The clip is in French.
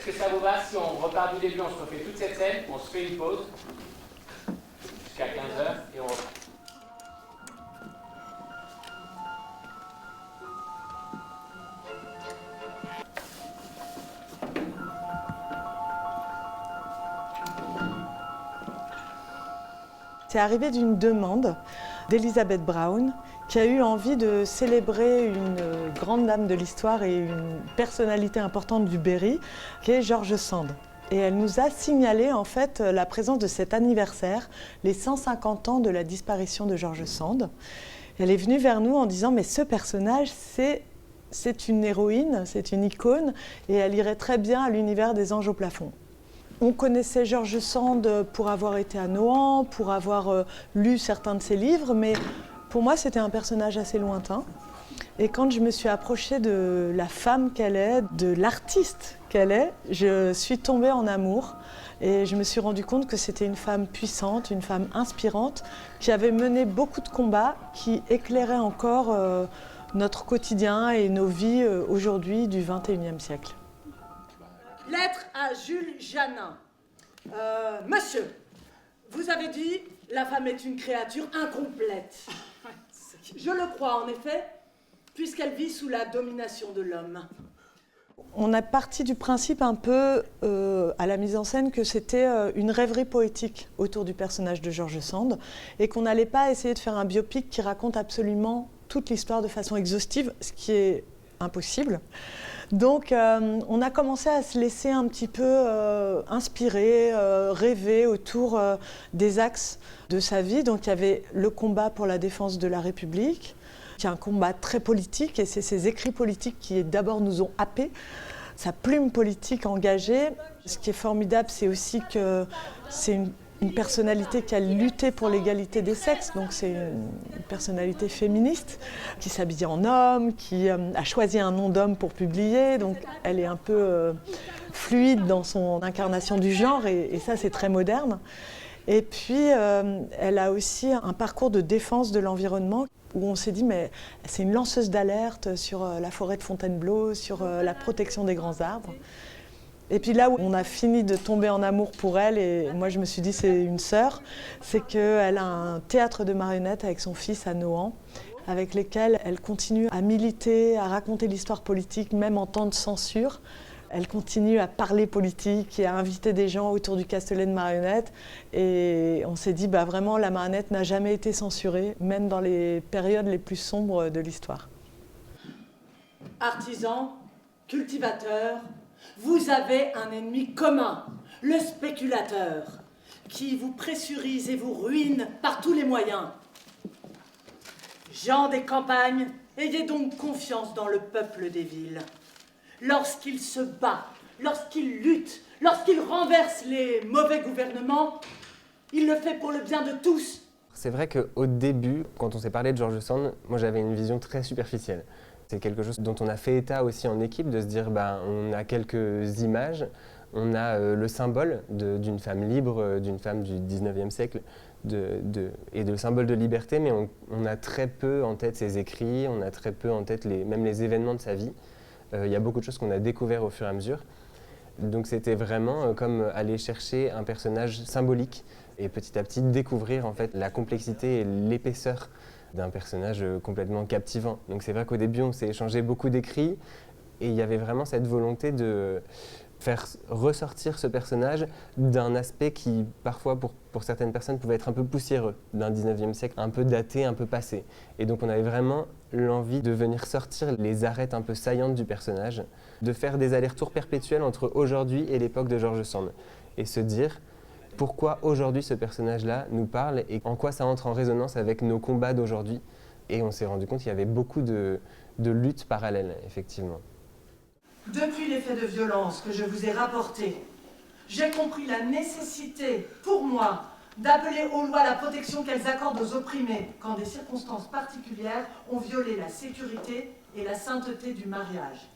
Est-ce que ça vous va si on repart du début, on se refait toute cette scène, on se fait une pause jusqu'à 15h et on repart. C'est arrivé d'une demande d'Elizabeth Brown, qui a eu envie de célébrer une grande dame de l'histoire et une personnalité importante du Berry, qui est George Sand. Et elle nous a signalé en fait la présence de cet anniversaire, les 150 ans de la disparition de George Sand. Elle est venue vers nous en disant « mais ce personnage, c'est une héroïne, c'est une icône, et elle irait très bien à l'univers des Anges au plafond ». On connaissait George Sand pour avoir été à Nohant, pour avoir lu certains de ses livres, mais pour moi c'était un personnage assez lointain. Et quand je me suis approchée de la femme qu'elle est, de l'artiste qu'elle est, je suis tombée en amour et je me suis rendu compte que c'était une femme puissante, une femme inspirante, qui avait mené beaucoup de combats, qui éclairaient encore notre quotidien et nos vies aujourd'hui du XXIe siècle. Lettre à Jules Janin. Monsieur, vous avez dit « la femme est une créature incomplète ». Je le crois en effet, puisqu'elle vit sous la domination de l'homme. On a parti du principe un peu à la mise en scène que c'était une rêverie poétique autour du personnage de George Sand et qu'on n'allait pas essayer de faire un biopic qui raconte absolument toute l'histoire de façon exhaustive, ce qui est impossible. Donc on a commencé à se laisser un petit peu inspirer, rêver autour des axes de sa vie. Donc il y avait le combat pour la défense de la République, qui est un combat très politique, et c'est ses écrits politiques qui d'abord nous ont happés, sa plume politique engagée. Ce qui est formidable, c'est aussi que c'est une personnalité qui a lutté pour l'égalité des sexes, donc c'est une personnalité féministe, qui s'habille en homme, qui a choisi un nom d'homme pour publier, donc elle est un peu fluide dans son incarnation du genre, et ça c'est très moderne. Et puis elle a aussi un parcours de défense de l'environnement, où on s'est dit, mais c'est une lanceuse d'alerte sur la forêt de Fontainebleau, sur la protection des grands arbres. Et puis là où on a fini de tomber en amour pour elle, et moi je me suis dit c'est une sœur, c'est qu'elle a un théâtre de marionnettes avec son fils à Nohant, avec lesquels elle continue à militer, à raconter l'histoire politique, même en temps de censure. Elle continue à parler politique et à inviter des gens autour du castelet de marionnettes. Et on s'est dit, bah vraiment, la marionnette n'a jamais été censurée, même dans les périodes les plus sombres de l'histoire. Artisans, cultivateurs, vous avez un ennemi commun, le spéculateur, qui vous pressurise et vous ruine par tous les moyens. Gens des campagnes, ayez donc confiance dans le peuple des villes. Lorsqu'il se bat, lorsqu'il lutte, lorsqu'il renverse les mauvais gouvernements, il le fait pour le bien de tous. C'est vrai qu'au début, quand on s'est parlé de George Sand, moi j'avais une vision très superficielle. C'est quelque chose dont on a fait état aussi en équipe, de se dire on a quelques images, on a le symbole d'une femme libre, d'une femme du 19e siècle, et le symbole de liberté, mais on a très peu en tête ses écrits, on a très peu en tête même les événements de sa vie. Il y a beaucoup de choses qu'on a découvert au fur et à mesure. Donc c'était vraiment comme aller chercher un personnage symbolique et petit à petit découvrir en fait la complexité et l'épaisseur d'un personnage complètement captivant. Donc c'est vrai qu'au début on s'est échangé beaucoup d'écrits et il y avait vraiment cette volonté de faire ressortir ce personnage d'un aspect qui parfois pour certaines personnes pouvait être un peu poussiéreux, d'un 19e siècle un peu daté, un peu passé. Et donc on avait vraiment l'envie de venir sortir les arêtes un peu saillantes du personnage, de faire des allers-retours perpétuels entre aujourd'hui et l'époque de George Sand, et se dire pourquoi aujourd'hui ce personnage-là nous parle et en quoi ça entre en résonance avec nos combats d'aujourd'hui. Et on s'est rendu compte qu'il y avait beaucoup de luttes parallèles, effectivement. Depuis les faits de violence que je vous ai rapportés, j'ai compris la nécessité, pour moi, d'appeler aux lois la protection qu'elles accordent aux opprimés quand des circonstances particulières ont violé la sécurité et la sainteté du mariage.